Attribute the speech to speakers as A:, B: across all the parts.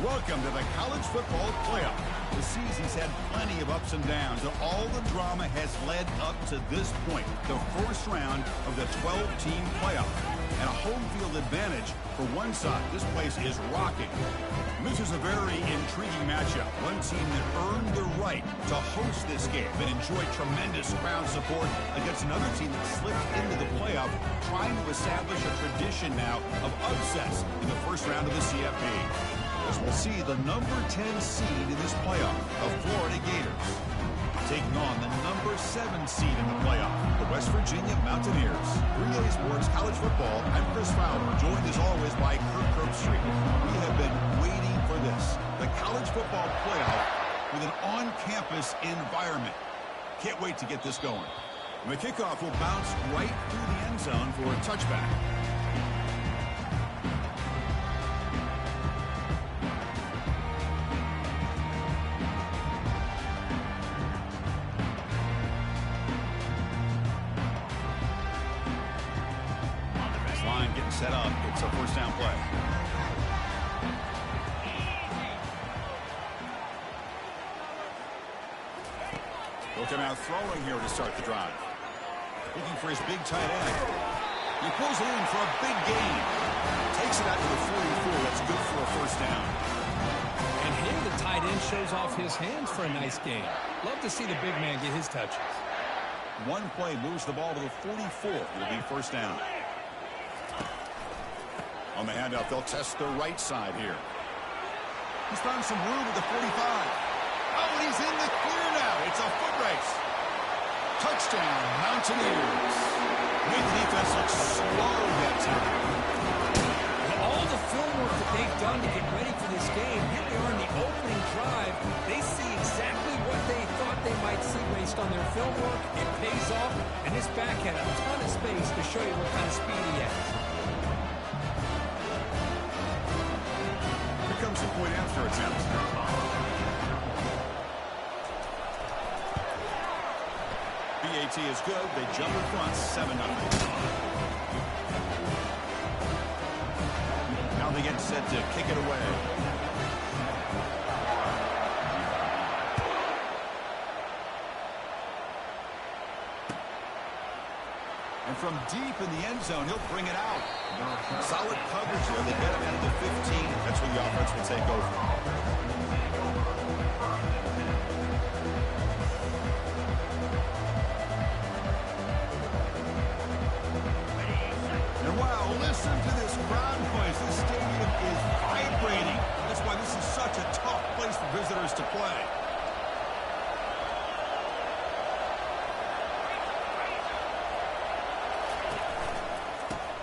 A: Welcome to the college football playoff. The season's had plenty of ups and downs, and all the drama has led up to this point, the first round of the 12-team playoff. And a home field advantage for one side. This place is rocking. This is a very intriguing matchup. One team that earned the right to host this game and enjoy tremendous crowd support against another team that slipped into the playoff, trying to establish a tradition now of upsets in the first round of the CFP. As we'll see the number 10 seed in this playoff, the Florida Gators, taking on the number 7 seed in the playoff, the West Virginia Mountaineers. 3A Sports College Football, I'm Chris Fowler, joined as always by Kirk Herbstreit. We have been waiting for this, the college football playoff with an on-campus environment. Can't wait to get this going. And the kickoff will bounce right through the end zone for a touchback. Set up. It's a first down play. Looking out throwing here to start the drive. Looking for his big tight end. He pulls it in for a big gain. Takes it out to the 44. That's good for a first down.
B: And here the tight end shows off his hands for a nice gain. Love to see the big man get his touches.
A: One play moves the ball to the 44. It'll be first down. On the handoff, they'll test the right side here. He's found some room at the 45. Oh, and he's in the clear now. It's a foot race. Touchdown, Mountaineers. Made the defense look slow that time.
B: With all the film work that they've done to get ready for this game, here they are in the opening drive. They see exactly what they thought they might see based on their film work. It pays off, and this back had a ton of space to show you what kind of speed he has.
A: Comes the point after attempt. BAT is good. They jump in front 7-0. Now they get set to kick it away. And from deep in the end zone, he'll bring it out. Solid coverage there. They get him out of the 15. That's where the offense will take over. And wow, listen to this crowd noise. This stadium is vibrating. That's why this is such a tough place for visitors to play.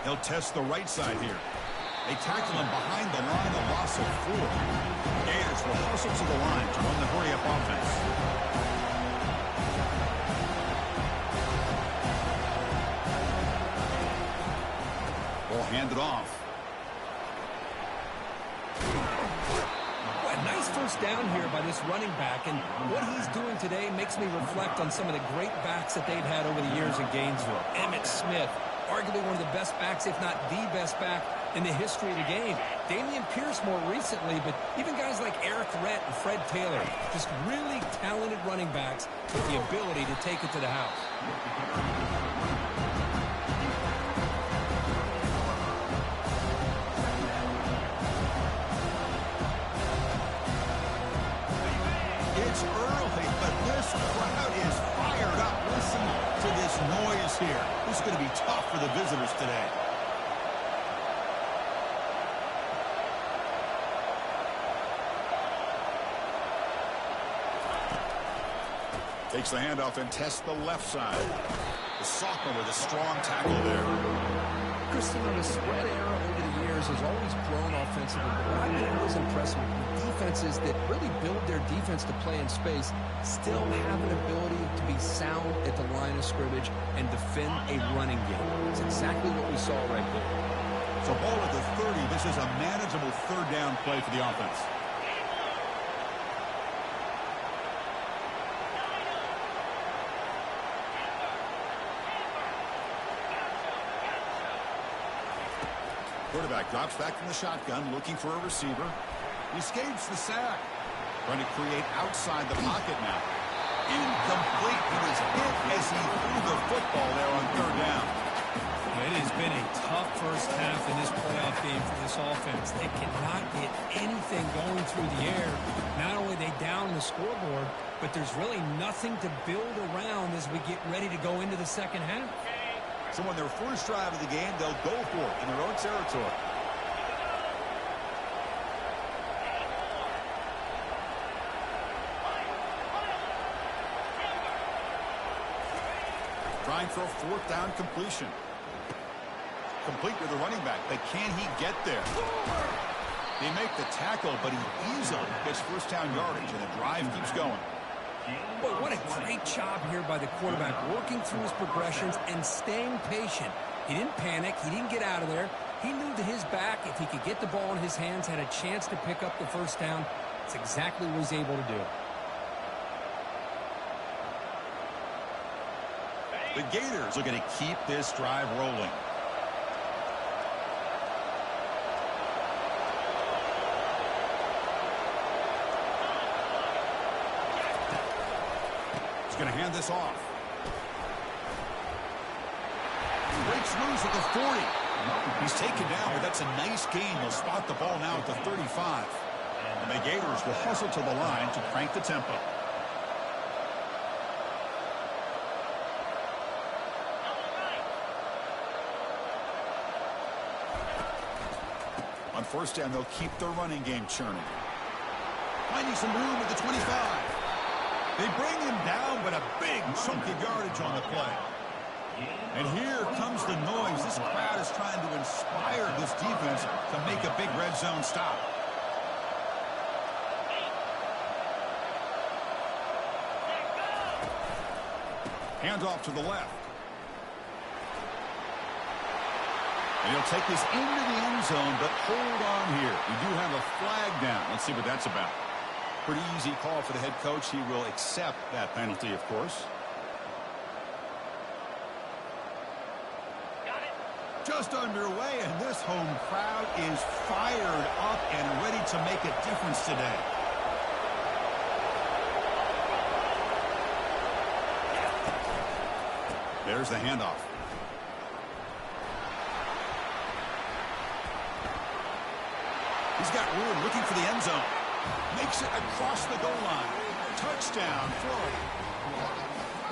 A: He'll test the right side here. They tackle him behind the line, a loss of 4. Gators will hustle to the line to run the hurry-up offense. Ball handed off.
B: Boy, nice first down here by this running back, and what he's doing today makes me reflect on some of the great backs that they've had over the years in Gainesville. Emmitt Smith, arguably one of the best backs, if not the best back in the history of the game. Dameon Pierce more recently, but even guys like Eric Rhett and Fred Taylor, just really talented running backs with the ability to take it to the house.
A: It's early, but this crowd is fired up. Listen to this noise here. This is going to be tough for the visitors today. Takes the handoff and tests the left side. The sophomore with a strong tackle there.
B: Chris, the spread era over the years has always grown offensively, but what I've been always impressed with defenses that really build their defense to play in space still have an ability to be sound at the line of scrimmage and defend a running game. It's exactly what we saw right there.
A: So ball at the 30. This is a manageable third down play for the offense. Quarterback drops back from the shotgun, looking for a receiver. He escapes the sack. Trying to create outside the pocket now. Incomplete. He was hit as he threw the football there on third down.
B: It has been a tough first half in this playoff game for this offense. They cannot get anything going through the air. Not only are they down the scoreboard, but there's really nothing to build around as we get ready to go into the second half.
A: So on their first drive of the game, they'll go for it in their own territory. Trying for a fourth down completion. Complete to the running back, but can he get there? They make the tackle, but he easily gets first down yardage, and the drive keeps going.
B: Boy, what a great job here by the quarterback, working through his progressions and staying patient. He didn't panic. He didn't get out of there. He knew that his back, if he could get the ball in his hands, had a chance to pick up the first down. That's exactly what he's able to do.
A: The Gators are going to keep this drive rolling. He's going to hand this off. Breaks loose at the 40. He's taken down, but that's a nice gain. They'll spot the ball now at the 35. And the Gators will hustle to the line to crank the tempo. On first down, they'll keep their running game churning. Finding some room at the 25. They bring him down, but a big chunk of yardage on the play. And here comes the noise. This crowd is trying to inspire this defense to make a big red zone stop. Hand off to the left. And he'll take this into the end zone, but hold on here. We do have a flag down. Let's see what that's about. Pretty easy call for the head coach. He will accept that penalty, of course. Just underway, and this home crowd is fired up and ready to make a difference today. There's the handoff. He's got room, looking for the end zone. Makes it across the goal line. Touchdown, Florida.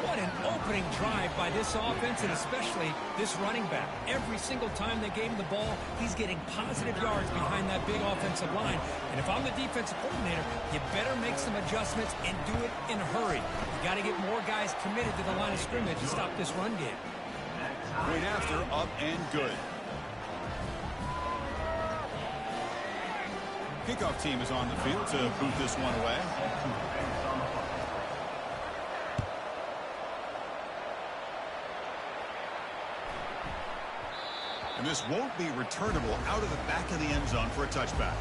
B: What an opening drive by this offense, and especially this running back. Every single time they gave him the ball, he's getting positive yards behind that big offensive line. And if I'm the defensive coordinator, you better make some adjustments and do it in a hurry. You got to get more guys committed to the line of scrimmage to stop this run game.
A: Right after, up and good. Kickoff team is on the field to boot this one away. And this won't be returnable out of the back of the end zone for a touchback.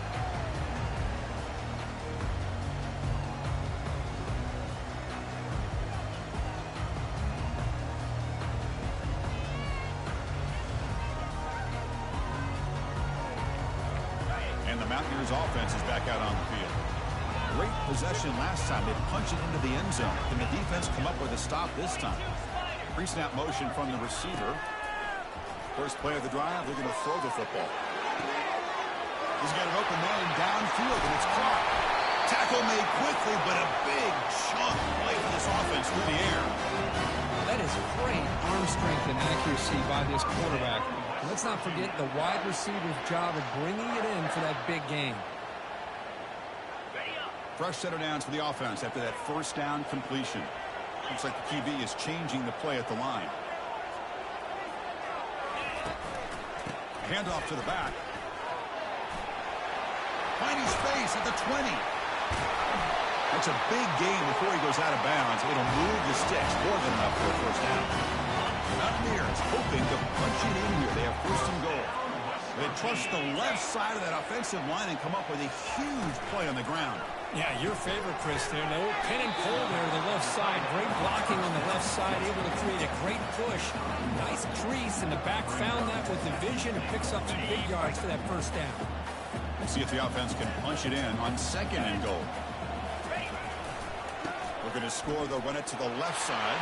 A: And the Mountaineers offense is back out on the field. Great possession last time. They punch it into the end zone. Can the defense come up with a stop this time? Pre-snap motion from the receiver. First play of the drive, they're going to throw the football. He's got an open man downfield, and it's caught. Tackle made quickly, but a big chunk play for this offense through the air.
B: That is great arm strength and accuracy by this quarterback. Let's not forget the wide receiver's job of bringing it in for that big game.
A: Fresh set of downs for the offense after that first down completion. Looks like the QB is changing the play at the line. Handoff to the back. Finding space at the 20. That's a big gain before he goes out of bounds. It'll move the sticks more than enough for a first down. Mountaineers hoping to punch it in here. They have first and goal. They trust the left side of that offensive line and come up with a huge play on the ground.
B: Yeah, your favorite, Chris, there. No pin and pull there to the left side. Great blocking on the left side, able to create a great push. Nice crease, and the back found that with the vision and picks up some big yards for that first down.
A: We'll see if the offense can punch it in on 2nd and goal. We're going to score. They'll run it to the left side.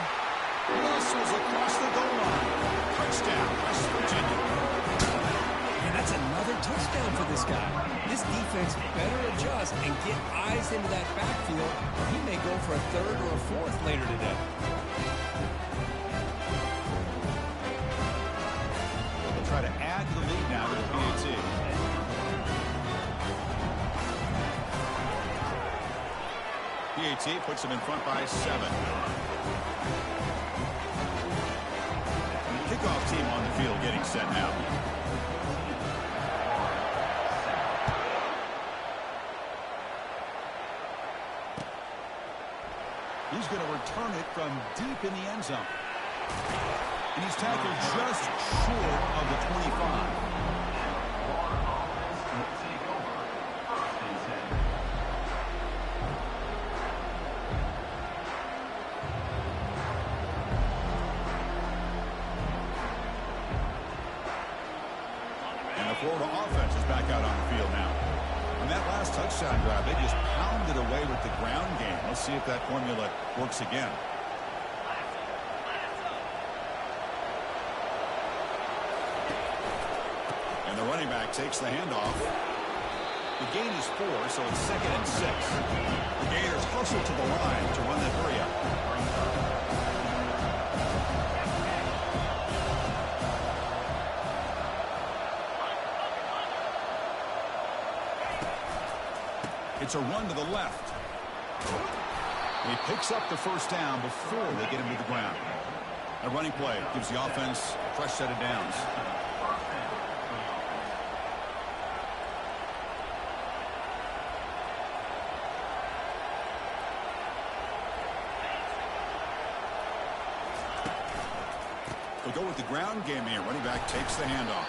A: Muscles across the goal line. Touchdown, West Virginia.
B: And that's another touchdown for this guy. This defense better adjust and get eyes into that backfield, or he may go for a 3rd or a 4th later today.
A: They'll try to add to the lead now to the PAT. PAT puts them in front by 7. Kickoff team on the field getting set now. He's going to return it from deep in the end zone. And he's tackled just short of the 25. And the Florida offense is back out on the field now. On that last touchdown drive, they just pounded away with the ground game. Let's see if that formula works again. And the running back takes the handoff. The gain is 4, so it's 2nd and 6. The Gators hustle to the line to run that hurry up. It's a run to the left. He picks up the first down before they get him to the ground. A running play gives the offense a fresh set of downs. They'll go with the ground game here. Running back takes the handoff.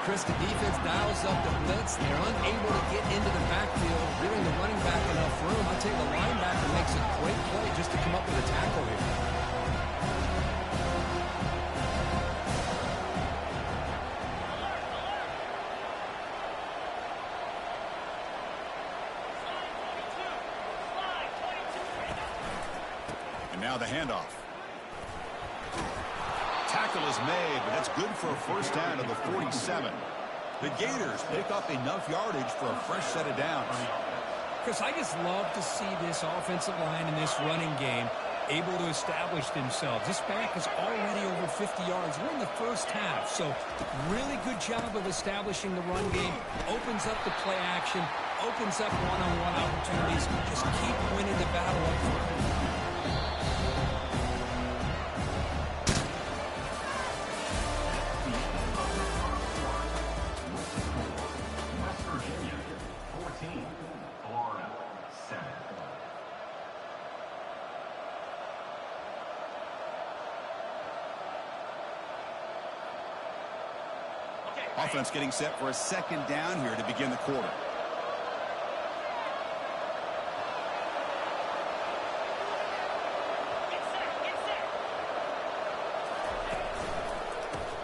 B: Chris, the defense dials up the blitz. They're unable to get into the backfield, giving the running back enough room. I tell you, the linebacker makes a great play just to come up with a tackle here.
A: And now the handoff. Tackle is made, but that's good for a first down to the 47. The Gators pick up enough yardage for a fresh set of downs.
B: Chris, I just love to see this offensive line and this running game able to establish themselves. This back is already over 50 yards. We're in the first half, so really good job of establishing the run game. Opens up the play action, opens up one-on-one opportunities. Just keep winning the battle up front.
A: Offense getting set for a second down here to begin the quarter.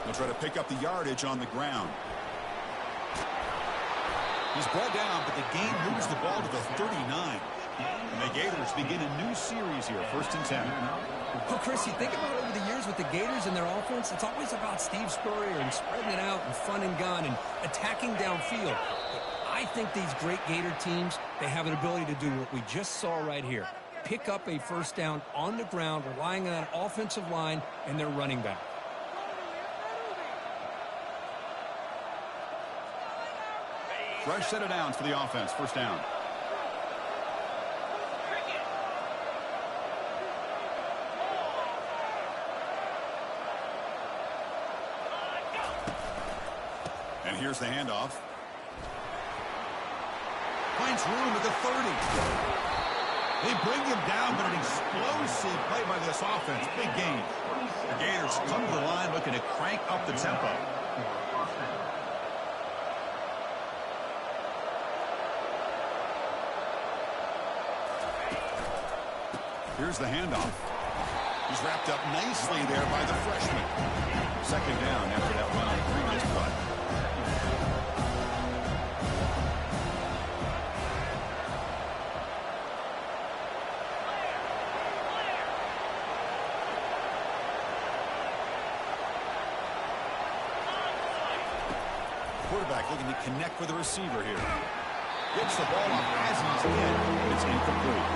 A: They'll try to pick up the yardage on the ground. He's brought down, but the game moves the ball to the 39. And the Gators begin a new series here, 1st and 10.
B: Well, Chris, you think about over the years with the Gators and their offense, it's always about Steve Spurrier and spreading it out and fun and gun and attacking downfield. But I think these great Gator teams, they have an ability to do what we just saw right here. Pick up a first down on the ground, relying on that offensive line and their running back.
A: Fresh set of downs for the offense, first down. And here's the handoff. Finds room at the 30. They bring him down, but an explosive play by this offense. Big gain. The Gators come to the line looking to crank up the tempo. Here's the handoff. He's wrapped up nicely there by the freshman. Second down after that run on the previous play. quarterback looking to connect with the receiver here. Gets the ball off as he's hit. It's incomplete.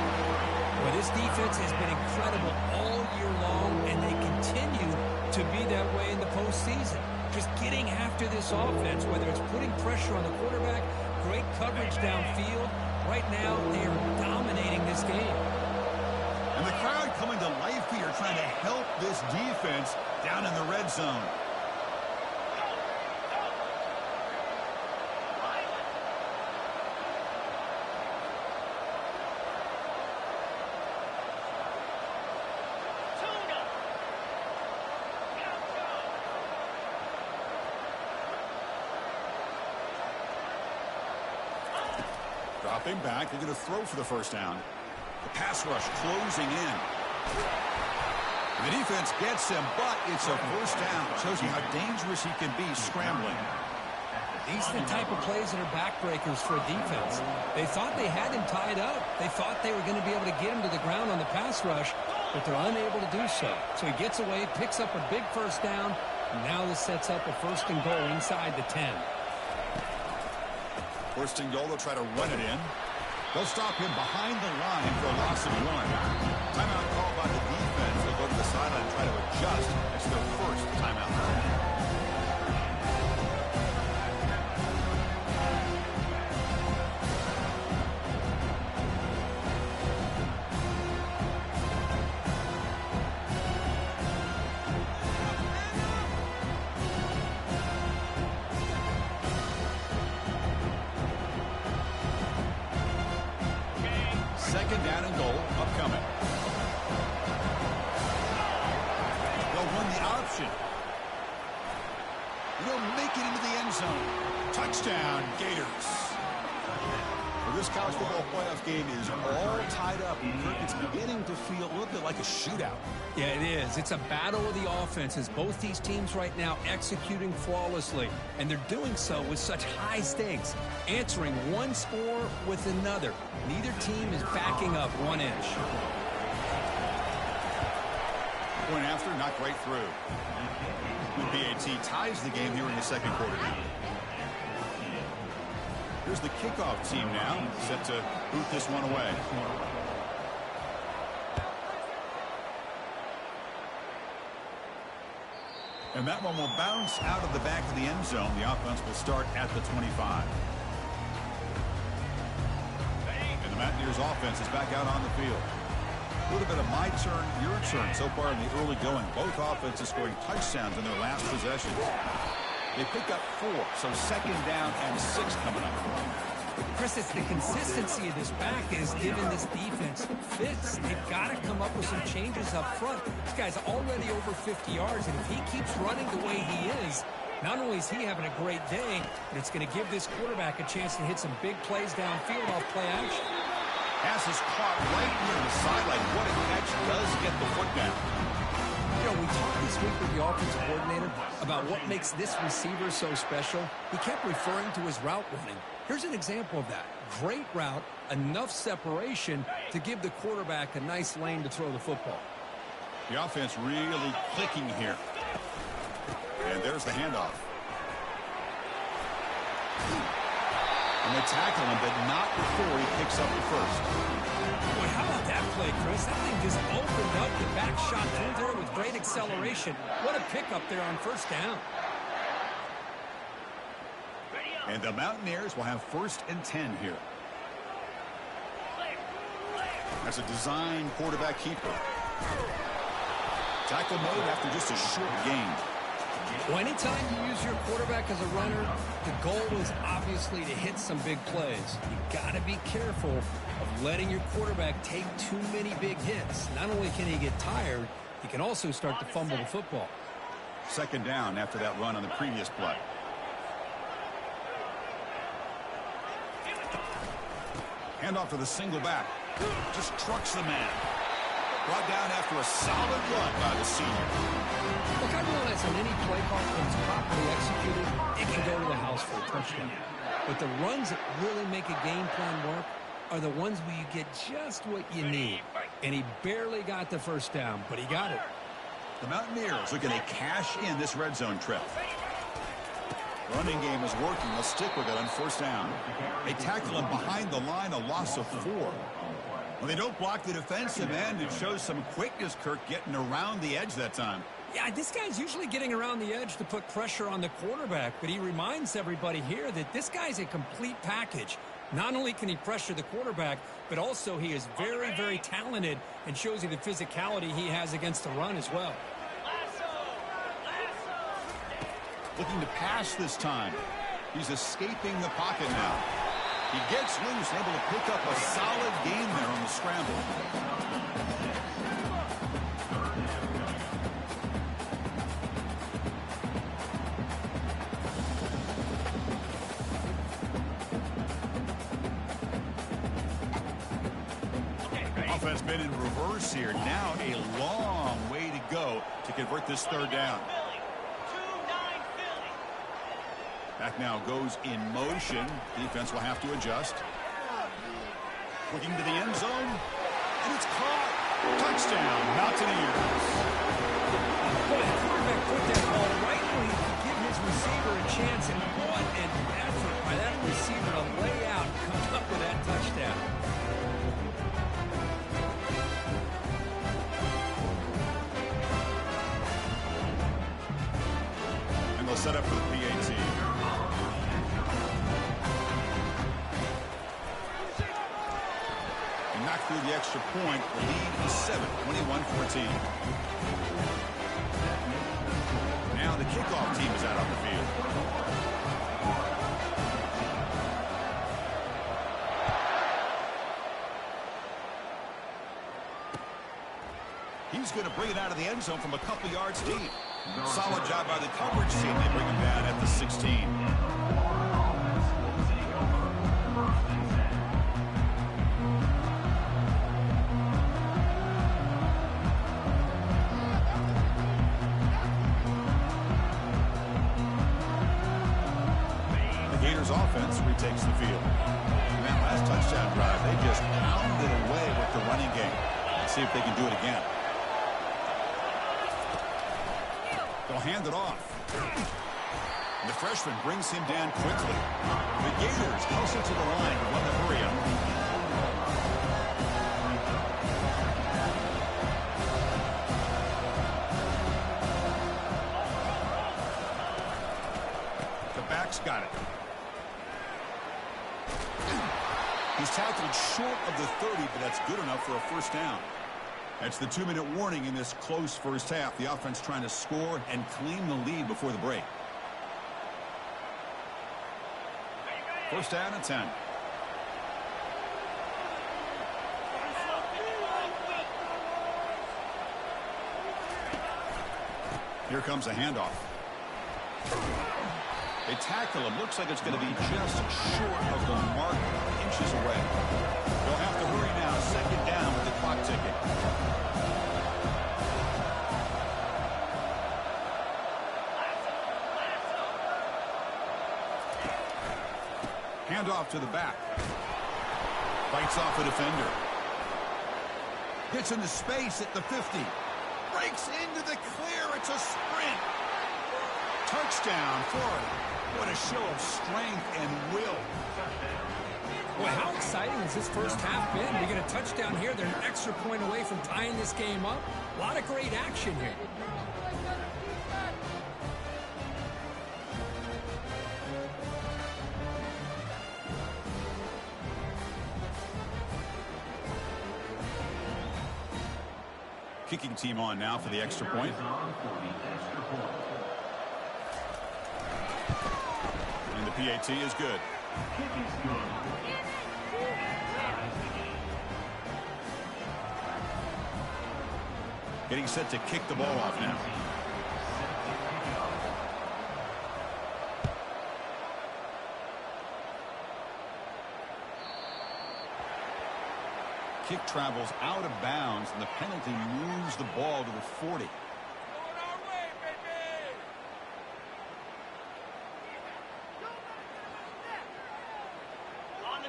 B: Well, this defense has been incredible all year long, and they continue to be that way in the postseason. Just getting after this offense, whether it's putting pressure on the quarterback, great coverage downfield. Right now, they are dominating this game.
A: And the crowd coming to life here, trying to help this defense down in the red zone. Dropping back, they're going to throw for the first down. The pass rush closing in. The defense gets him, but it's a first down. Shows you how dangerous he can be scrambling.
B: These are the type of plays that are backbreakers for a defense. They thought they had him tied up. They thought they were going to be able to get him to the ground on the pass rush, but they're unable to do so. So he gets away, picks up a big first down, and now this sets up a first and goal inside the 10.
A: First and goal, they'll try to run it in. They'll stop him behind the line for a loss of 1. Timeout called by the defense. They'll go to the sideline and try to adjust. It's their first timeout. Second down and goal upcoming. They'll run the option. They'll make it into the end zone. Touchdown, Gators. Well, this college football playoff game is all tied up. It's beginning to feel a little bit like a shootout.
B: Yeah, it is. It's a battle of the offenses. Both these teams right now executing flawlessly, and they're doing so with such high stakes, answering one score with another. Neither team is backing up 1 inch.
A: Point after, not right through. The BAT ties the game here in the second quarter. Here's the kickoff team now, set to boot this one away. And that one will bounce out of the back of the end zone. The offense will start at the 25. And the Mountaineers offense is back out on the field. A little bit of my turn, your turn so far in the early going. Both offenses scoring touchdowns in their last possessions. They pick up 4, so second down and 6 coming up.
B: Chris, it's the consistency of this back is giving this defense fits. They've got to come up with some changes up front. This guy's already over 50 yards, and if he keeps running the way he is, not only is he having a great day, but it's going to give this quarterback a chance to hit some big plays downfield off play action.
A: Pass is caught right near the sideline. What a catch does get the foot down.
B: You know, we talked this week with the offensive coordinator about what makes this receiver so special. He kept referring to his route running. Here's an example of that. Great route, enough separation to give the quarterback a nice lane to throw the football.
A: The offense really clicking here. And there's the handoff. And they tackle him, but not before he picks up the first.
B: Boy, how about that play, Chris? That thing just opened up. The back shot through there with great acceleration. What a pickup there on first down.
A: And the Mountaineers will have first and 10 here. That's a design quarterback keeper. Tackle made after just a short gain.
B: Well, anytime you use your quarterback as a runner, the goal is obviously to hit some big plays. You got to be careful of letting your quarterback take too many big hits. Not only can he get tired, he can also start to fumble the football.
A: Second down after that run on the previous play. Handoff to the single back. Just trucks the man. Brought down after a solid run by the senior.
B: Look, I realize on any play call, when it's properly executed, it can go to the house for a touchdown. But the runs that really make a game plan work are the ones where you get just what you need. And he barely got the first down, but he got it.
A: The Mountaineers looking to cash in this red zone trip. Running game is working. They'll stick with it on first down. They tackle him behind the line, a loss of 4. When they don't block the defensive end, it shows some quickness, Kirk, getting around the edge that time.
B: Yeah, this guy's usually getting around the edge to put pressure on the quarterback, but he reminds everybody here that this guy's a complete package. Not only can he pressure the quarterback, but also he is very, very talented and shows you the physicality he has against the run as well.
A: Looking to pass this time. He's escaping the pocket now. He gets loose, able to pick up a solid gain there on the scramble. Offense been in reverse here. Now a long way to go to convert this third down. Back now goes in motion. Defense will have to adjust. Looking to the end zone. And it's caught. Touchdown, Mountaineers.
B: Boy, the quarterback put that ball right where he could give his receiver a chance. And what an effort by that receiver to lay out and come up with that touchdown.
A: And they'll set up for the PAT. Knock through the extra point. The lead is 7, 21-14. Now the kickoff team is out on the field. He's going to bring it out of the end zone from a couple yards deep. Solid job by the coverage team. They bring him down at the 16. Offense retakes the field. In that last touchdown drive, they just pounded away with the running game. Let's see if they can do it again. They'll hand it off. And the freshman brings him down quickly. The Gators hustle to the line to run the hurry up. The back's got it. He's tackled short of the 30, but that's good enough for a first down. That's the 2-minute warning in this close first half. The offense trying to score and claim the lead before the break. First down and 10. Here comes a handoff. They tackle him. Looks like it's going to be just short of the mark, inches away. They'll have to hurry now. Second down with the clock ticking. Handoff to the back. Fights off a defender. Gets into space at the 50. Breaks into the clear. It's a sprint. Touchdown, Florida. What a show of strength and will.
B: Well, how exciting has this first half been? We get a touchdown here. They're an extra point away from tying this game up. A lot of great action here.
A: Kicking team on now for the extra point. And the PAT is good. Getting set to kick the ball off now. Kick travels out of bounds, and the penalty moves the ball to the 40.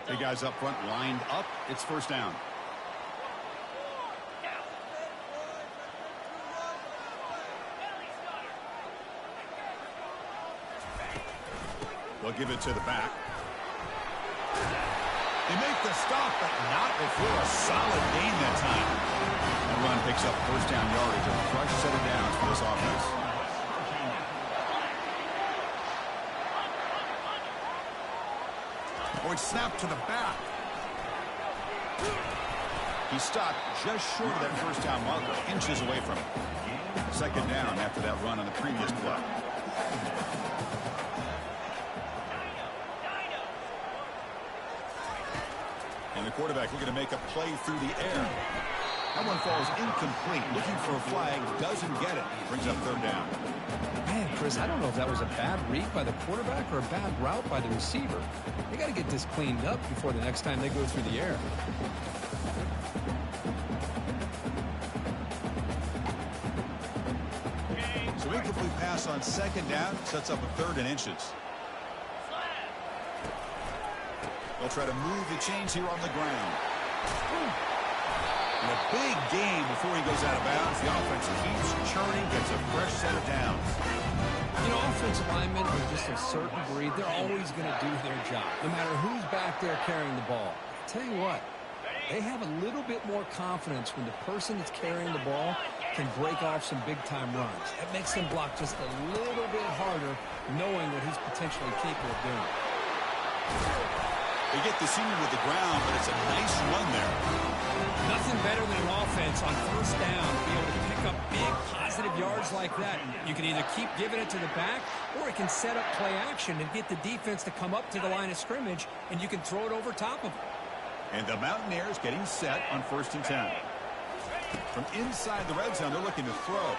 A: The guys up front lined up. It's first down. They'll give it to the back. They make the stop, but not before a solid gain that time. That run picks up first down yardage, a fresh set of downs for this offense. Oh, it's snapped to the back. He stopped just short of that first down marker, inches away from it. Second down after that run on the previous play. And the quarterback looking to make a play through the air. That one falls incomplete. Looking for a flag, doesn't get it. Brings up third down.
B: Man, Chris, I don't know if that was a bad read by the quarterback or a bad route by the receiver. They got to get this cleaned up before the next time they go through the air.
A: So incomplete pass on second down sets up a third and inches. They'll try to move the chains here on the ground. And a big gain before he goes out of bounds. The offense keeps churning, gets a fresh set of downs.
B: You know, offensive linemen are just a certain breed. They're always going to do their job, no matter who's back there carrying the ball. I'll tell you what, they have a little bit more confidence when the person that's carrying the ball can break off some big-time runs. That makes them block just a little bit harder, knowing what he's potentially capable of doing.
A: They get the senior to the ground, but it's a nice run there.
B: Nothing better than an offense on first down to be able to pick up big, positive yards like that. You can either keep giving it to the back, or it can set up play action and get the defense to come up to the line of scrimmage, and you can throw it over top of them.
A: And the Mountaineers getting set on 1st and 10. From inside the red zone, they're looking to throw.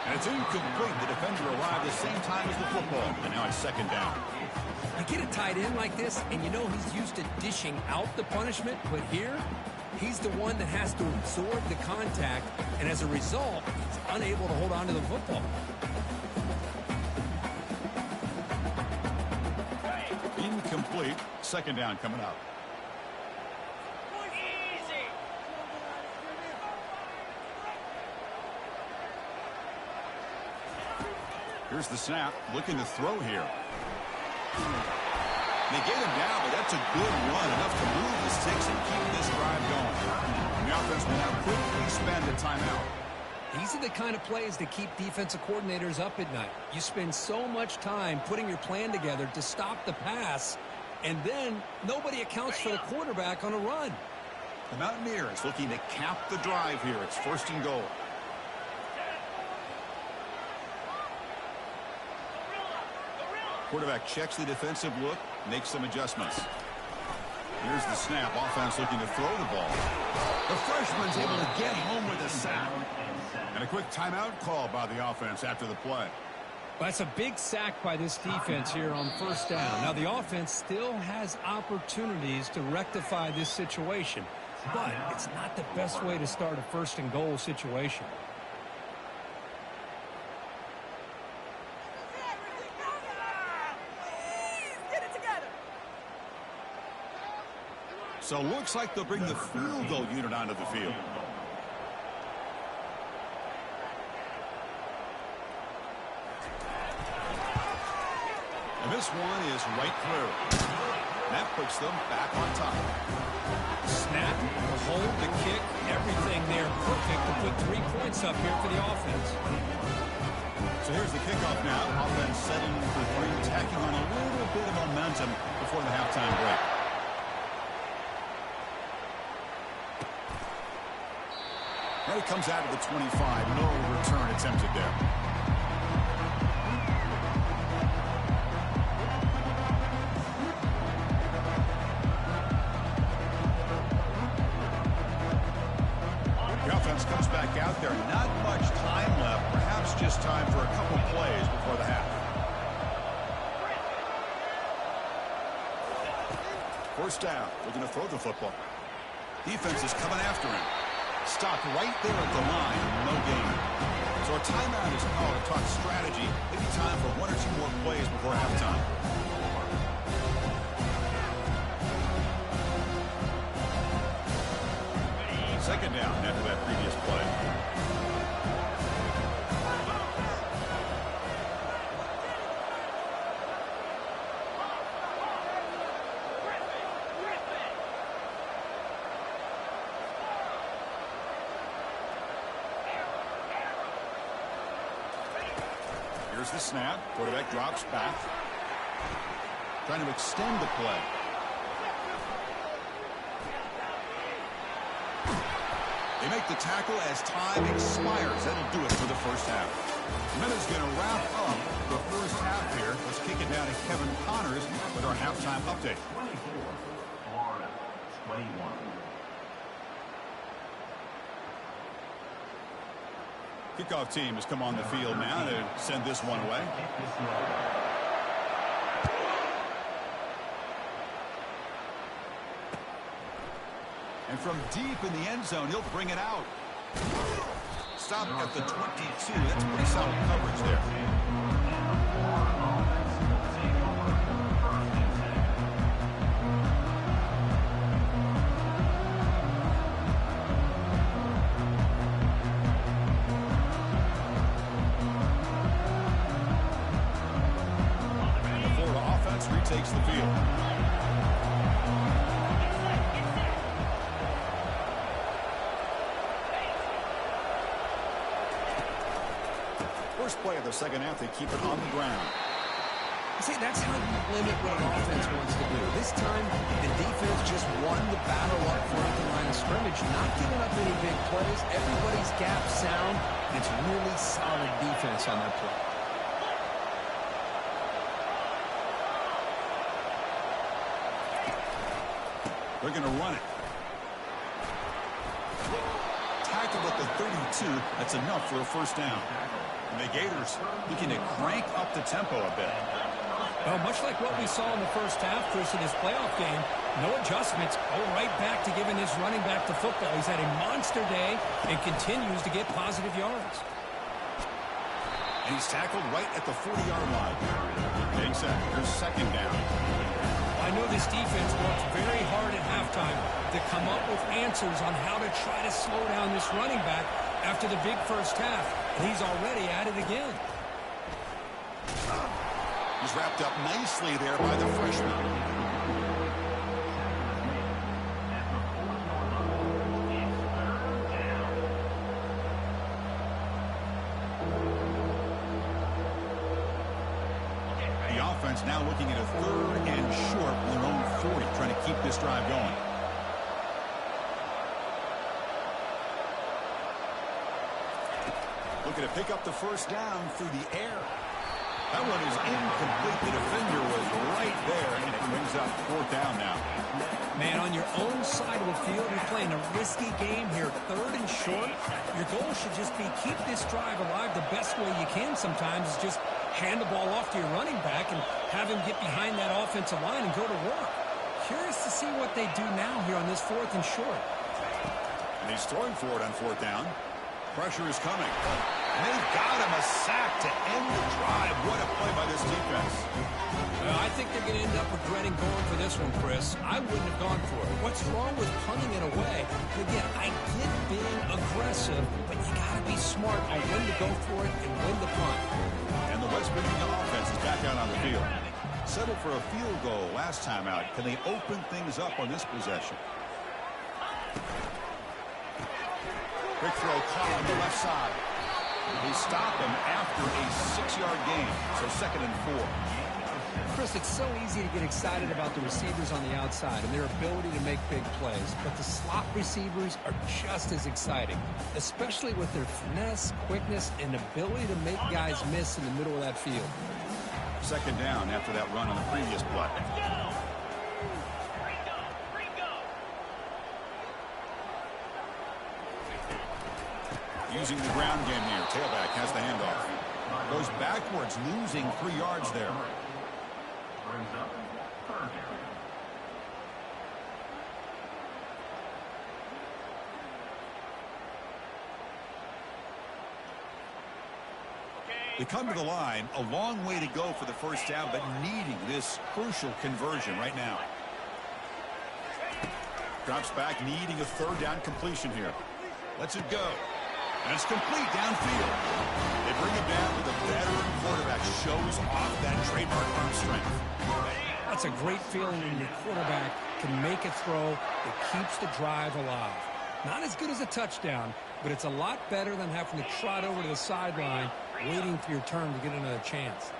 A: And it's incomplete. The defender arrived the same time as the football. And now it's second down.
B: You get a tight end like this, and you know he's used to dishing out the punishment, but here, he's the one that has to absorb the contact, and as a result, he's unable to hold on to the football.
A: Incomplete. Second down coming up. Here's the snap. Looking to throw here. They get him down, but that's a good run. Enough to move the sticks and keep this drive going. And the offense will now quickly spend a timeout.
B: These are the kind of plays that keep defensive coordinators up at night. You spend so much time putting your plan together to stop the pass, and then nobody accounts for the quarterback on a run.
A: The Mountaineers looking to cap the drive here. It's 1st and goal. Quarterback checks the defensive look, makes some adjustments. Here's the snap. Offense looking to throw the ball. The freshman's able to get home with a sack. And a quick timeout call by the offense after the play.
B: That's a big sack by this defense here on first down. Now, the offense still has opportunities to rectify this situation, but it's not the best way to start a 1st and goal situation.
A: So looks like they'll bring the field goal unit onto the field. And this one is right through. That puts them back on top.
B: Snap, the hold, the kick, everything there perfect to put 3 points up here for the offense.
A: So here's the kickoff now. Offense settling for 3, tacking on a little bit of momentum before the halftime break. And it comes out of the 25. No return attempted there. The offense comes back out there. Not much time left. Perhaps just time for a couple plays before the half. 1st down. Looking to throw the football. Defense is coming after him. Stopped right there at the line. No gain. So a timeout is called to talk strategy. Maybe time for 1 or 2 more plays before halftime. Second down after that previous play. Here's the snap. Quarterback drops back. Trying to extend the play. They make the tackle as time expires. That'll do it for the first half. Minutes going to wrap up the first half here. Let's kick it down to Kevin Connors with our halftime update.
C: 24, Florida, 21.
A: Kickoff team has come on the field now to send this one away. And from deep in the end zone, he'll bring it out. Stop at the 22. That's pretty solid coverage there. The Florida offense retakes the field. First play of the second half, they keep it on the ground.
B: See, that's how you limit what an offense wants to do. This time, the defense just won the battle up front at the line of scrimmage, not giving up any big plays. Everybody's gap sound. It's really solid defense on that play.
A: They're going to run it. Tackled at the 32. That's enough for a first down. And the Gators looking to crank up the tempo a bit.
B: Well, much like what we saw in the first half, Chris, in this playoff game, no adjustments. Go right back to giving his running back to football. He's had a monster day and continues to get positive yards.
A: And he's tackled right at the 40-yard line. Getting set. Here's second down.
B: I know this defense worked very hard at halftime to come up with answers on how to try to slow down this running back after the big first half. And he's already at it again.
A: He's wrapped up nicely there by the freshman. Now looking at a third and short from their own 40, trying to keep this drive going. Looking to pick up the first down through the air. That one is incomplete. The defender was right there, and it brings up fourth down now.
B: Man, on your own side of the field, you're playing a risky game here. Third and short. Your goal should just be keep this drive alive the best way you can sometimes is just hand the ball off to your running back and have him get behind that offensive line and go to work. Curious to see what they do now here on this fourth and short.
A: And he's throwing for it on fourth down. Pressure is coming. And they've got him a sack to end the drive. What a play by this defense.
B: Well, I think they're going to end up regretting going for this one, Chris. I wouldn't have gone for it. What's wrong with punting it away? Again, I get being aggressive, but you got to be smart on when to go for it and when to punt.
A: And the West Virginia offense is back out on the field. Settled for a field goal last time out. Can they open things up on this possession? Quick throw caught on the left side. They stop him after a 6-yard gain. So 2nd and 4.
B: Chris, it's so easy to get excited about the receivers on the outside and their ability to make big plays. But the slot receivers are just as exciting, especially with their finesse, quickness, and ability to make guys miss in the middle of that field.
A: 2nd down after that run on the previous play. Using the ground game here. Tailback has the handoff. Goes backwards, losing 3 yards there.
C: Brings up third down.
A: They come to the line, a long way to go for the first down, but needing this crucial conversion right now. Drops back, needing a third down completion here. Lets it go. And it's complete downfield. They bring him down with a veteran quarterback. Shows off that trademark arm strength.
B: That's a great feeling when your quarterback can make a throw that keeps the drive alive. Not as good as a touchdown, but it's a lot better than having to trot over to the sideline waiting for your turn to get another chance.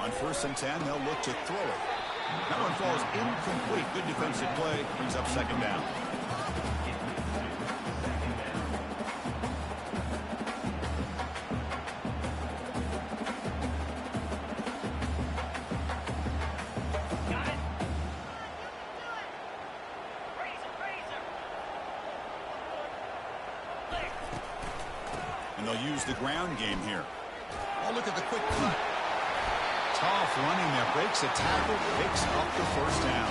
A: On 1st and 10, they'll look to throw it. That one falls incomplete. Good defensive play. Brings up 2nd down. And they'll use the ground game here. Oh, look at the quick cut. Tough running there. Breaks a tackle. Picks up the 1st down.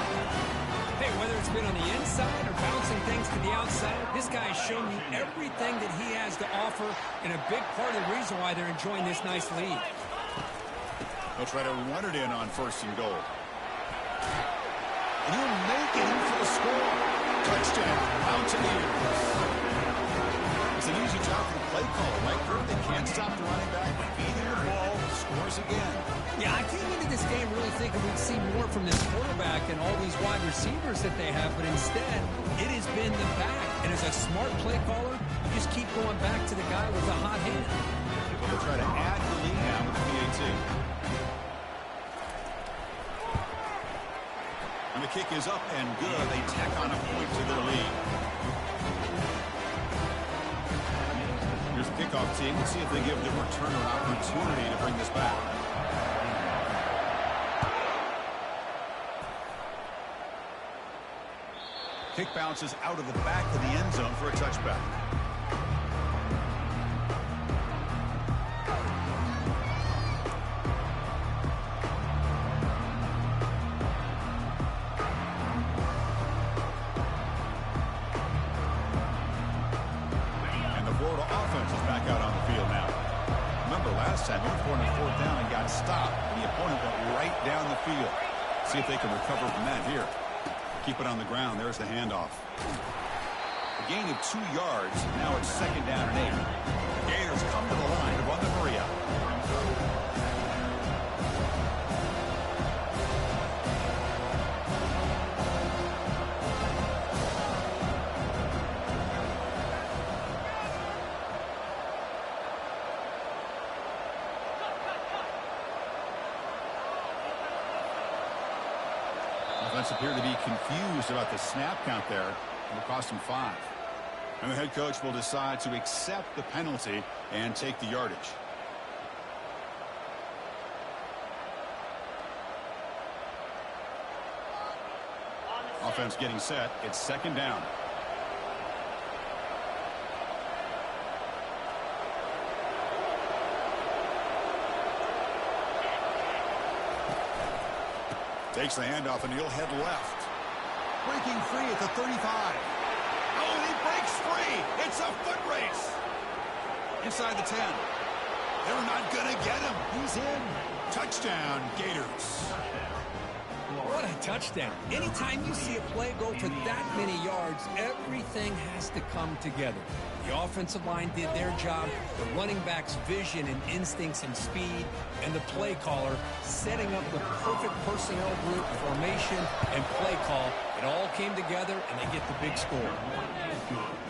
B: Hey, whether it's been on the inside or bouncing things to the outside, this guy has shown you everything that he has to offer, and a big part of the reason why they're enjoying this nice lead.
A: They'll try to run it in on 1st and goal. And he'll make it in for the score. Touchdown, Mountaineers. It's an easy job for the play caller, Mike Kirk. They can't stop the running back. Feeding the ball, scores again.
B: Yeah, I came into this game really thinking we'd see more from this quarterback and all these wide receivers that they have, but instead, it has been the back. And as a smart play caller, you just keep going back to the guy with the hot hand.
A: They'll try to add the lead now with the PAT. And the kick is up and good. They tack on a point to their lead. Here's the kickoff team. Let's see if they give the returner an opportunity to bring this back. Kick bounces out of the back of the end zone for a touchback. Time, for a 4th down and got stopped. The opponent went right down the field. See if they can recover from that here. Keep it on the ground. There's the handoff. A gain of 2 yards. Now it's 2nd down and 8. Gators come to the line to run the hurry up. Offense appeared to be confused about the snap count there. It'll cost him 5. And the head coach will decide to accept the penalty and take the yardage. Offense getting set. It's 2nd down. Takes the handoff, and he'll head left. Breaking free at the 35. Oh, and he breaks free. It's a foot race. Inside the 10. They're not going to get him. He's in. Touchdown, Gators.
B: What a touchdown. Anytime you see a play go for that many yards, everything has to come together. The offensive line did their job, the running back's vision and instincts and speed, and the play caller setting up the perfect personnel group, formation, and play call. It all came together, and they get the big score.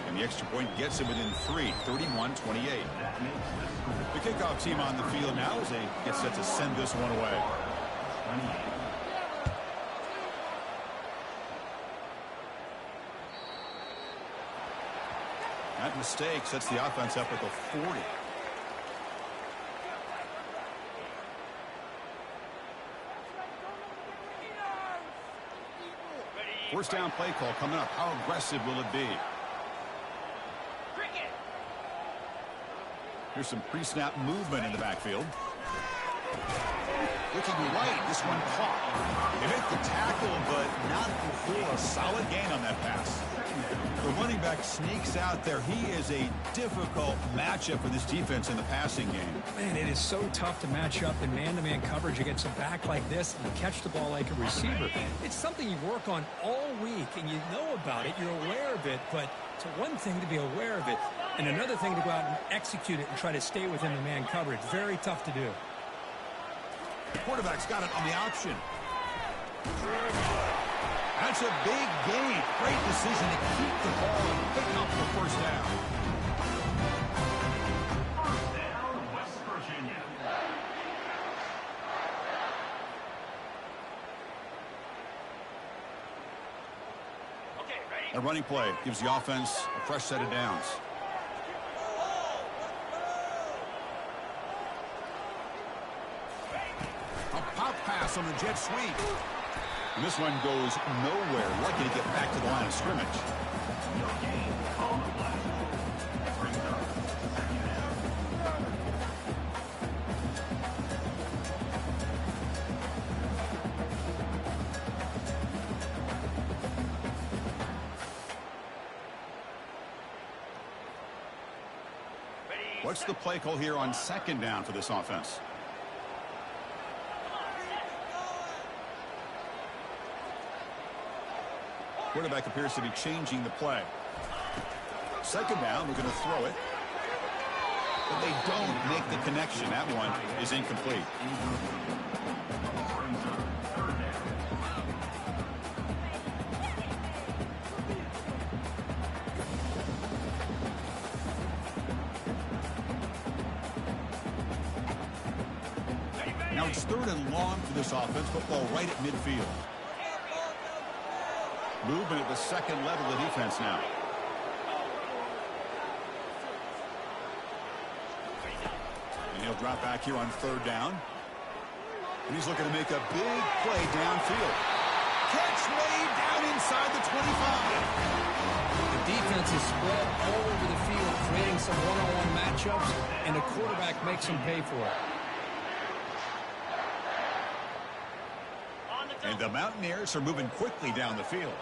A: And the extra point gets him within 3, 31-28. The kickoff team on the field now as they get set to send this one away. That mistake sets the offense up at the 40. First down play call coming up. How aggressive will it be? Here's some pre-snap movement in the backfield. Looking right, this one caught. They make the tackle, but not before a solid gain on that pass. The running back sneaks out there. He is a difficult matchup for this defense in the passing game.
B: Man, it is so tough to match up in man-to-man coverage against a back like this and catch the ball like a receiver. It's something you work on all week, and you know about it. You're aware of it, but it's one thing to be aware of it, and another thing to go out and execute it and try to stay within the man coverage. Very tough to do.
A: The quarterback's got it on the option. That's a big gain. Great decision to keep the ball and pick up the first down.
C: First down, West Virginia.
A: A running play gives the offense a fresh set of downs. A pop pass on the jet sweep. And this one goes nowhere. Lucky to get back to the line of scrimmage.
C: No gain on the play. Brings up second down.
A: What's the play call here on second down for this offense? Quarterback appears to be changing the play. Second down, we're going to throw it. But they don't make the connection. That one is incomplete.
C: Brings up third down.
A: Now it's third and long for this offense. Football right at midfield. Movement at the second level of defense now. And he'll drop back here on third down. And he's looking to make a big play downfield. Catch made down inside the 25.
B: The defense is spread all over the field, creating some one-on-one matchups, and the quarterback makes them pay for it.
A: And the Mountaineers are moving quickly down the field.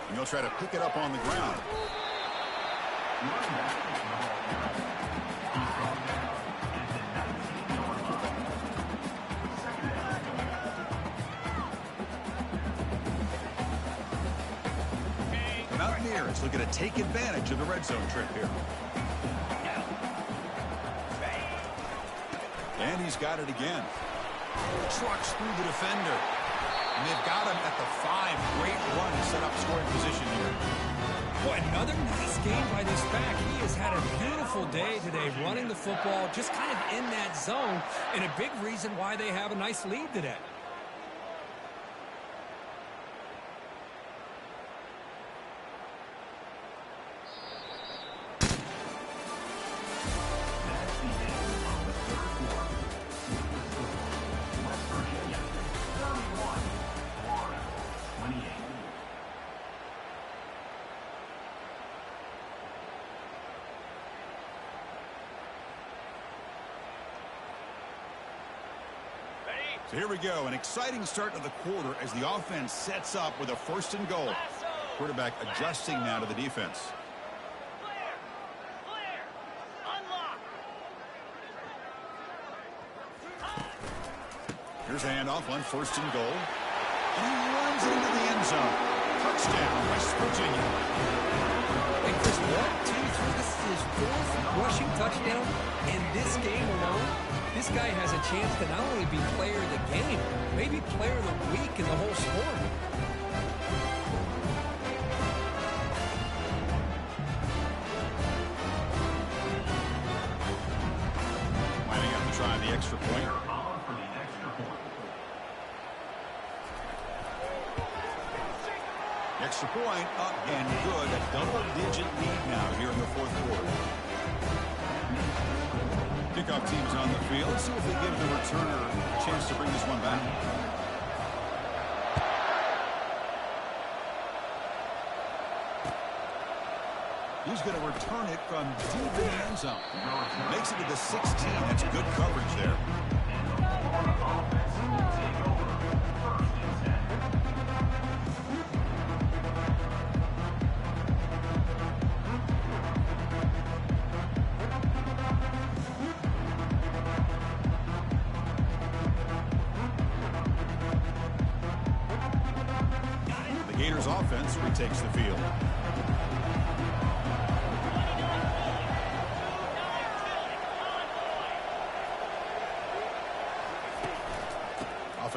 A: And he'll try to pick it up on the ground. The Mountaineers looking to take advantage of the red zone trip here. And he's got it again. Trucks through the defender. And they've got him at the 5. Great run to set up scoring position here.
B: Boy, another nice game by this back. He has had a beautiful day today running the football, just kind of in that zone, and a big reason why they have a nice lead today.
A: So here we go, an exciting start to the quarter as the offense sets up with a first and goal. Quarterback adjusting now to the defense. Here's a handoff on first and goal. And he runs it into the end zone. Touchdown, West Virginia.
B: And Chris, 1, 2, 3, this is his 4th rushing touchdown in this game alone. This guy has a chance to not only be player of the game, maybe player of the week in the whole sport.
A: Lining up to try the extra point. Extra point up and good. A double-digit lead now here in the fourth quarter. Kickoff team's on the field. Let's see if they give the returner a chance to bring this one back. He's going to return it from deep in the end zone. Makes it to the 16. That's good coverage there. The Gators offense retakes the field.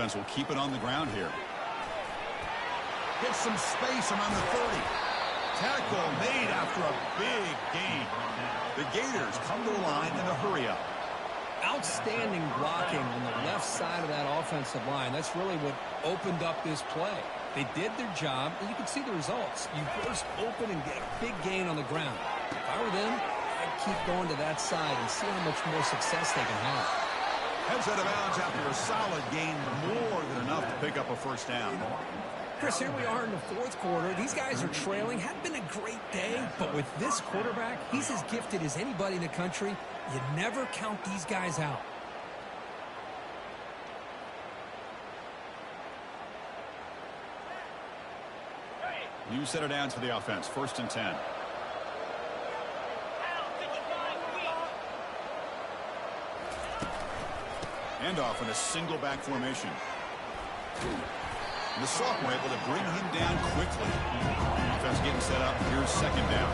A: offense will keep it on the ground here. Gets some space around the 30. Tackle made after a big gain. The Gators come to the line in a hurry-up.
B: Outstanding blocking on the left side of that offensive line. That's really what opened up this play. They did their job, and you can see the results. You burst open and get a big gain on the ground. If I were them, I'd keep going to that side and see how much more success they can have.
A: Heads out of bounds after a solid gain, more than enough to pick up a first down.
B: Chris, here we are in the fourth quarter. These guys are trailing. Hadn't been a great day, but with this quarterback, he's as gifted as anybody in the country. You never count these guys out.
A: New set of downs for the offense. 1st and 10. Handoff in a single back formation. And the sophomore able to bring him down quickly. Offense getting set up. Here's 2nd down.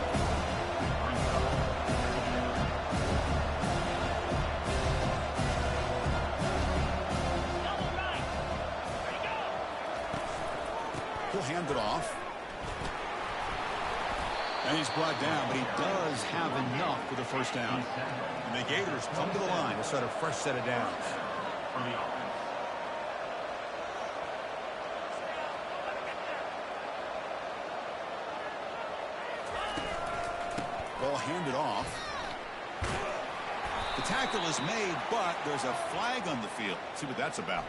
A: He'll hand it off. And he's brought down, but he does have enough for the first down. And the Gators come to the line to start a fresh set of downs. Ball handed off. The tackle is made, but there's a flag on the field. Let's see what that's about.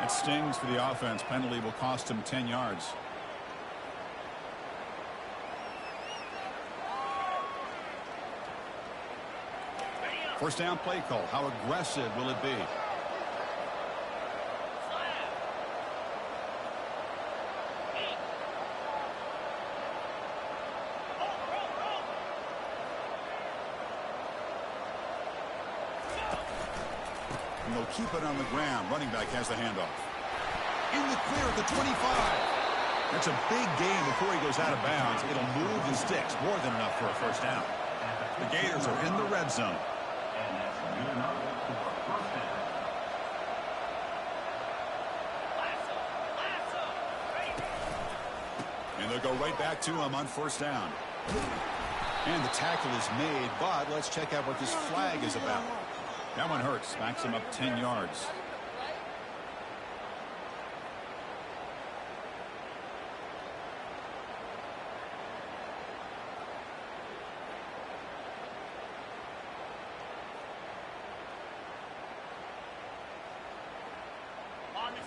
A: It stings for the offense. Penalty will cost him 10 yards. First down play call. How aggressive will it be? And they'll keep it on the ground. Running back has the handoff. In the clear at the 25. That's a big gain before he goes out of bounds. It'll move the sticks. More than enough for a first down. The Gators are in the red zone. And they'll go right back to him on first down. And the tackle is made, but let's check out what this flag is about. That one hurts. Backs him up 10 yards.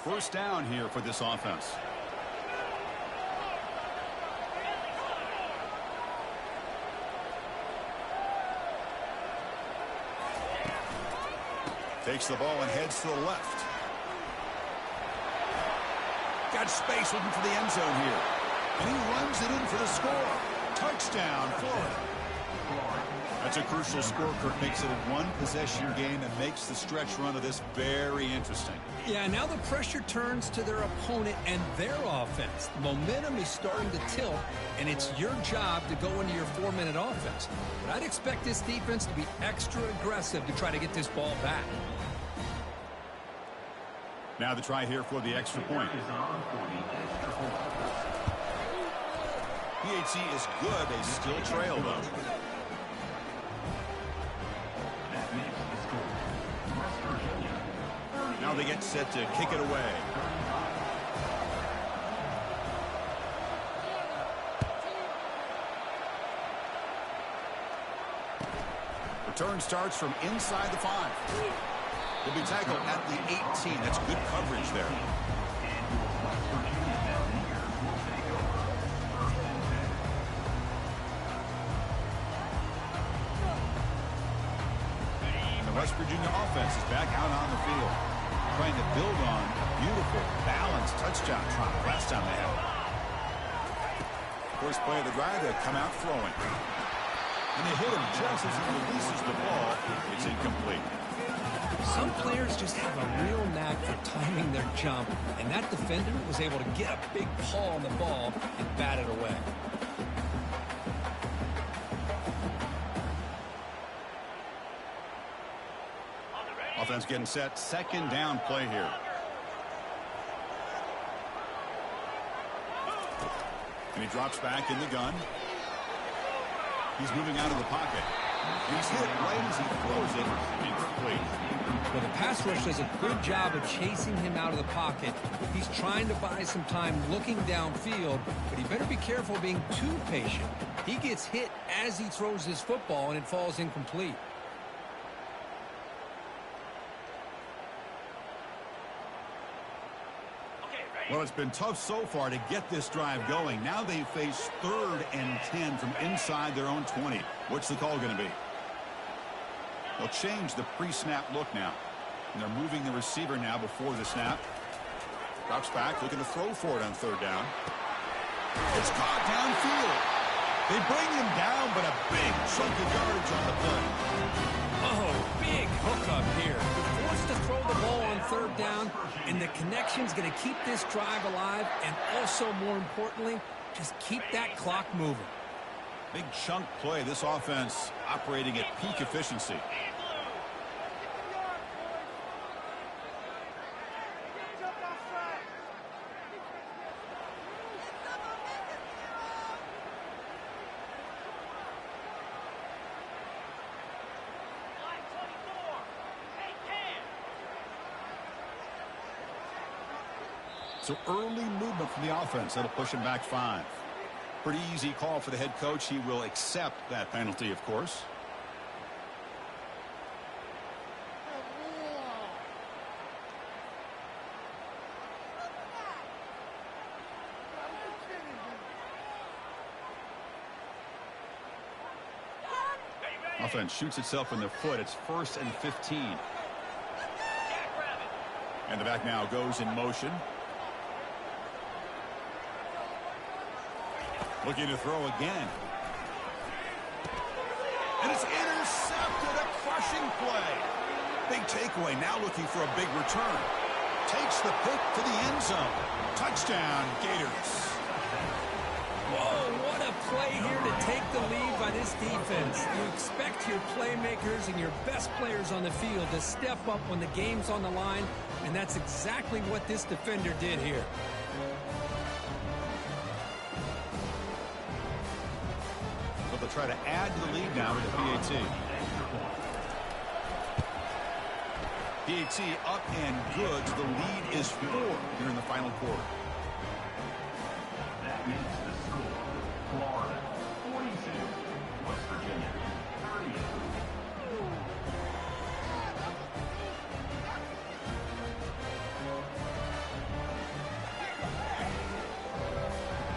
A: First down here for this offense. Takes the ball and heads to the left. Got space looking for the end zone here. And he runs it in for the score. Touchdown, Florida. That's a crucial score, Kirk. Makes it a one-possession game and makes the stretch run of this very interesting.
B: Yeah, now the pressure turns to their opponent and their offense. Momentum is starting to tilt, and it's your job to go into your 4-minute offense. But I'd expect this defense to be extra aggressive to try to get this ball back.
A: Now the try here for the extra point. PAT is good. They still trail, though. Now they get set to kick it away. Return starts from inside the 5. Will be tackled at the 18. That's good coverage there. The West Virginia offense is back out on the field, trying to build on a beautiful, balanced touchdown try last time they had it. First play of the drive, they come out throwing. And they hit him just as he releases the ball. It's incomplete.
B: Some players just have a real knack for timing their jump, and that defender was able to get a big paw on the ball and bat it away.
A: Offense getting set. Second down play here. And he drops back in the gun. He's moving out of the pocket. He's hit right as he throws it. Incomplete.
B: Well, the pass rush does a good job of chasing him out of the pocket. He's trying to buy some time looking downfield, but he better be careful being too patient. He gets hit as he throws his football, and it falls incomplete.
A: Well, it's been tough so far to get this drive going. Now they face 3rd and 10 from inside their own 20. What's the call going to be? They'll change the pre-snap look now. And they're moving the receiver now before the snap. Drops back, looking to throw for it on 3rd down. It's caught downfield. They bring him down, but a big chunk of yardage on the play.
B: Oh, big hookup here. You're forced to throw the ball on 3rd down, and the connection's going to keep this drive alive, and also, more importantly, just keep that clock moving.
A: Big chunk play. This offense operating at peak efficiency. So early movement from the offense. That'll push him back 5. Pretty easy call for the head coach. He will accept that penalty, of course. Offense shoots itself in the foot. It's 1st and 15. And the back now goes in motion. Looking to throw again. And it's intercepted. A crushing play. Big takeaway. Now looking for a big return. Takes the pick to the end zone. Touchdown, Gators.
B: Whoa, what a play here to take the lead by this defense. You expect your playmakers and your best players on the field to step up when the game's on the line, and that's exactly what this defender did here.
A: They'll try to add to the lead now with the PAT. PAT up and good. So the lead is 4 here in the final quarter.
C: That makes the score Florida 42, West Virginia 30.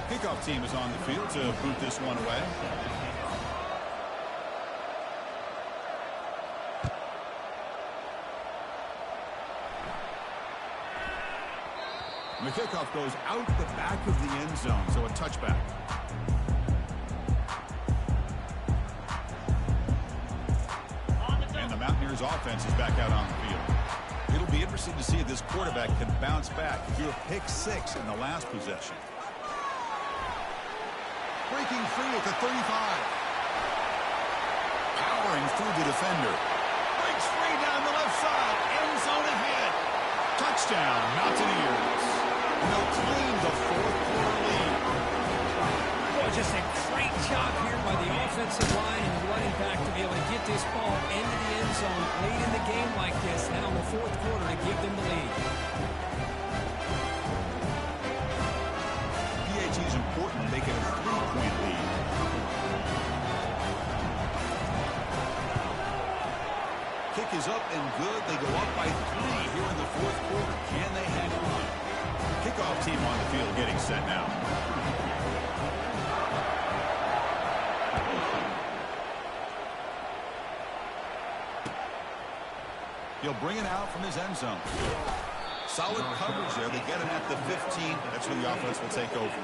A: Kickoff team is on the field to boot this one away. And the kickoff goes out the back of the end zone, so a touchback. And the Mountaineers offense is back out on the field. It'll be interesting to see if this quarterback can bounce back. He threw a pick 6 in the last possession. Breaking free at the 35. Powering through the defender. Breaks free down the left side. End zone ahead. Touchdown, Mountaineers. And they'll claim the 4th quarter lead.
B: Well, just a great job here by the offensive line and the running back to be able to get this ball into the end zone late in the game like this now in the 4th quarter to give them the lead.
A: PAT is important to make it a 3-point lead. Kick is up and good. They go up by 3 here in the 4th quarter. Can they hang on? Kickoff team on the field getting set now. He'll bring it out from his end zone. Solid coverage there. They get him at the 15. That's where the offense will take over.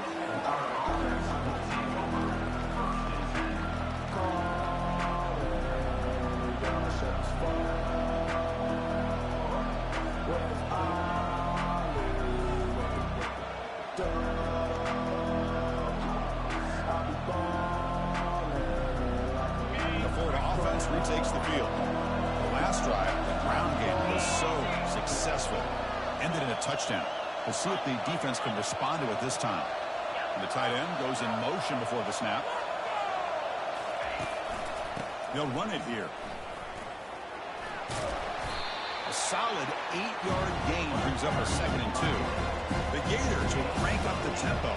A: The Florida offense retakes the field. The last drive, the ground game was so successful. Ended in a touchdown. We'll see if the defense can respond to it this time. And the tight end goes in motion before the snap. They'll run it here. A solid 8-yard gain brings up a 2nd and 2. The Gators will crank up the tempo.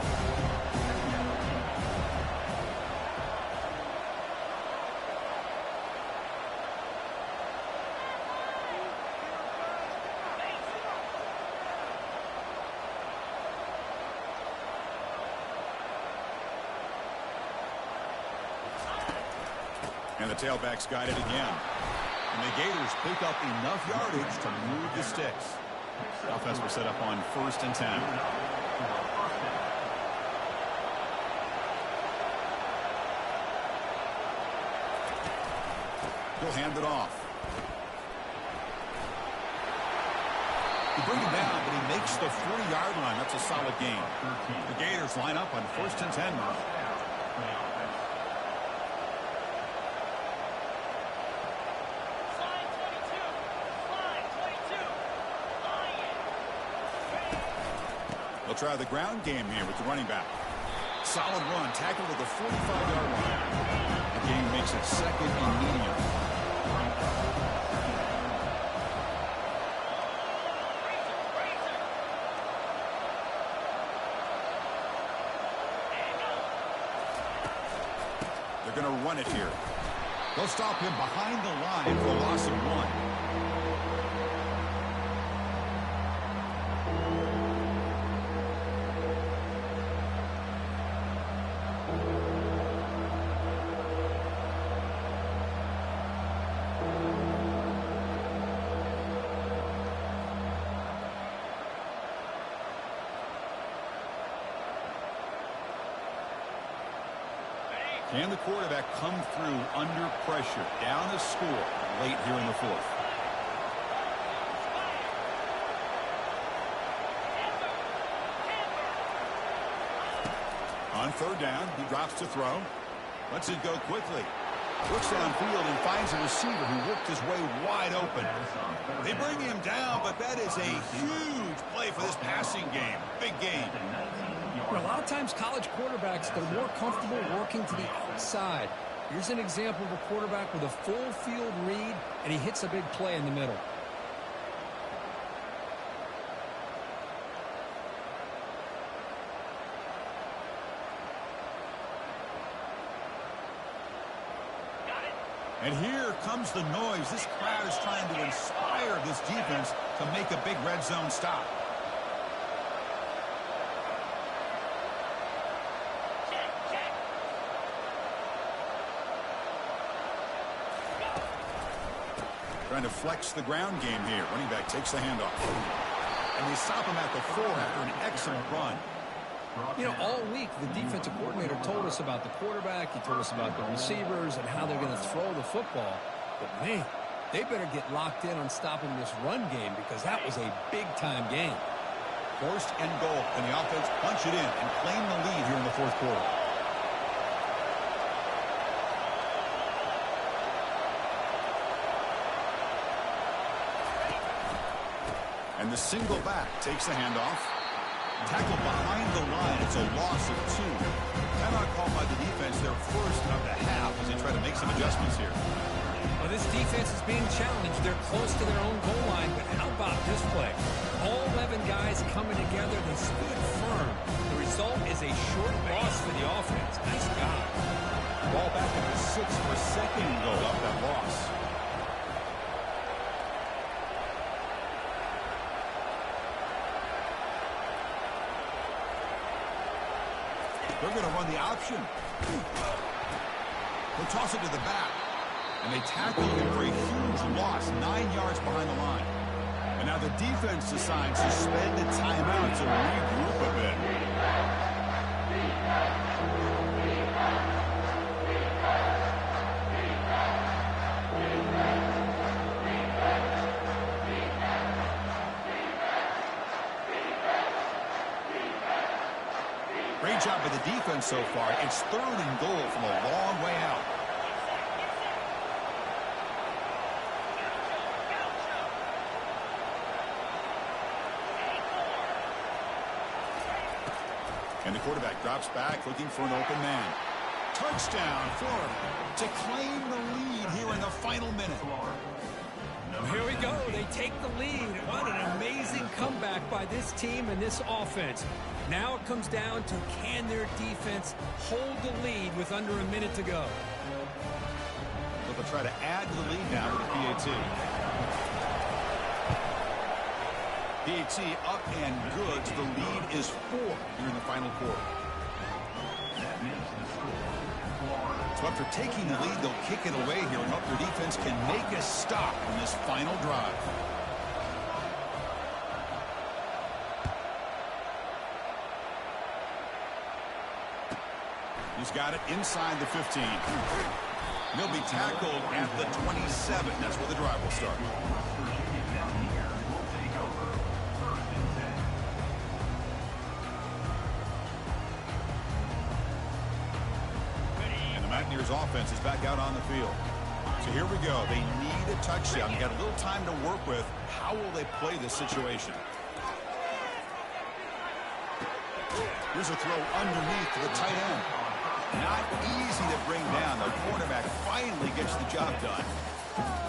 A: And the tailback's got it again. And the Gators pick up enough yardage to move the sticks. Offense will set up on 1st and 10. He'll hand it off. He brings him down, but he makes the 40-yard line. That's a solid gain. The Gators line up on 1st and 10 now. They'll try the ground game here with the running back. Solid run, tackled at the 45-yard line. The game makes it 2nd and medium. They're going to run it here. They'll stop him behind the line for a loss of 1. Can the quarterback come through under pressure, down a score late here in the 4th? On 3rd down, he drops to throw. Lets it go quickly. Looks downfield and finds a receiver who worked his way wide open. They bring him down, but that is a huge play for this passing game. Big game.
B: A lot of times college quarterbacks, they're more comfortable working to the outside. Here's an example of a quarterback with a full field read, and he hits a big play in the middle.
A: And here comes the noise. This crowd is trying to inspire this defense to make a big red zone stop. Trying to flex the ground game here. Running back takes the handoff. And they stop him at the 4 after an excellent run.
B: You know, all week the defensive coordinator told us about the quarterback. He told us about the receivers and how they're going to throw the football. But, man, they better get locked in on stopping this run game because that was a big-time game.
A: 1st and goal. Can the offense punch it in and claim the lead here in the 4th quarter? And the single back takes the handoff. Tackled behind the line. It's a loss of 2. Timeout called by the defense, their 1st of the half as they try to make some adjustments here.
B: Well, this defense is being challenged. They're close to their own goal line, but how about this play? All 11 guys coming together. They stood firm. The result is a short loss for the offense. Nice job.
A: Ball back at the 6 for 2nd and goal up that loss. They're going to run the option. They'll toss it to the back. And they tackle him for a huge loss, 9 yards behind the line. And now the defense decides to spend a timeout to regroup a bit. Great job by the defense so far. It's 3rd and goal from a long way out. And the quarterback drops back looking for an open man. Touchdown, Florida, to claim the lead here in the final minute.
B: Here we go. They take the lead. What an amazing comeback by this team and this offense. Now it comes down to, can their defense hold the lead with under a minute to go?
A: They'll try to add to the lead now with the PAT. PAT up and good. The lead is 4 here in the final quarter. So after taking the lead, they'll kick it away here and hope their defense can make a stop in this final drive. He's got it inside the 15. He'll be tackled at the 27. That's where the drive will start. Mountaineers offense is back out on the field. So here we go. They need a touchdown. They got a little time to work with. How will they play this situation? Here's a throw underneath to the tight end. Not easy to bring down. The quarterback finally gets the job done.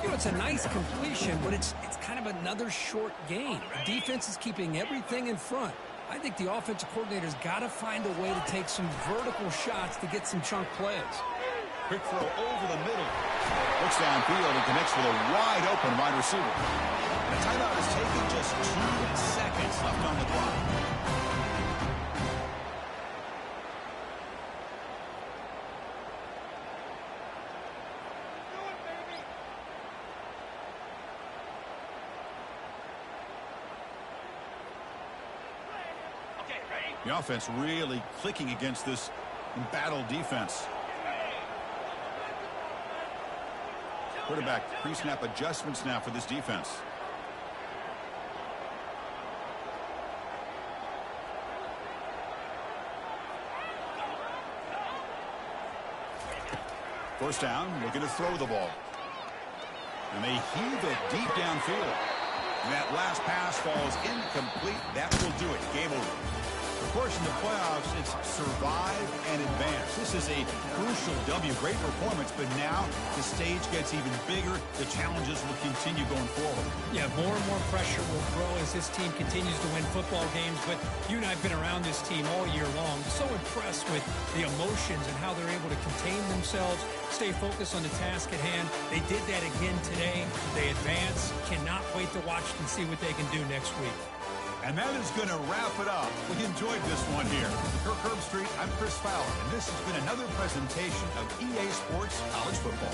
B: You know, it's a nice completion, but it's kind of another short gain. The defense is keeping everything in front. I think the offensive coordinator's got to find a way to take some vertical shots to get some chunk plays.
A: Quick throw over the middle. Looks downfield and connects with a wide-open wide receiver. The timeout is taken, just 2 seconds left on the clock. The offense really clicking against this embattled defense. Quarterback pre-snap adjustments now for this defense. First down, looking to throw the ball. And they heave it deep downfield. And that last pass falls incomplete. That will do it. Game over. Of course, in the playoffs, it's survive and advance. This is a crucial W. Great performance, but now the stage gets even bigger. The challenges will continue going forward.
B: Yeah, more and more pressure will grow as this team continues to win football games. But you and I have been around this team all year long. So impressed with the emotions and how they're able to contain themselves, stay focused on the task at hand. They did that again today. They advance. Cannot wait to watch and see what they can do next week.
A: And that is going to wrap it up. We enjoyed this one here. For Kirk Herbstreit, I'm Chris Fowler, and this has been another presentation of EA Sports College Football.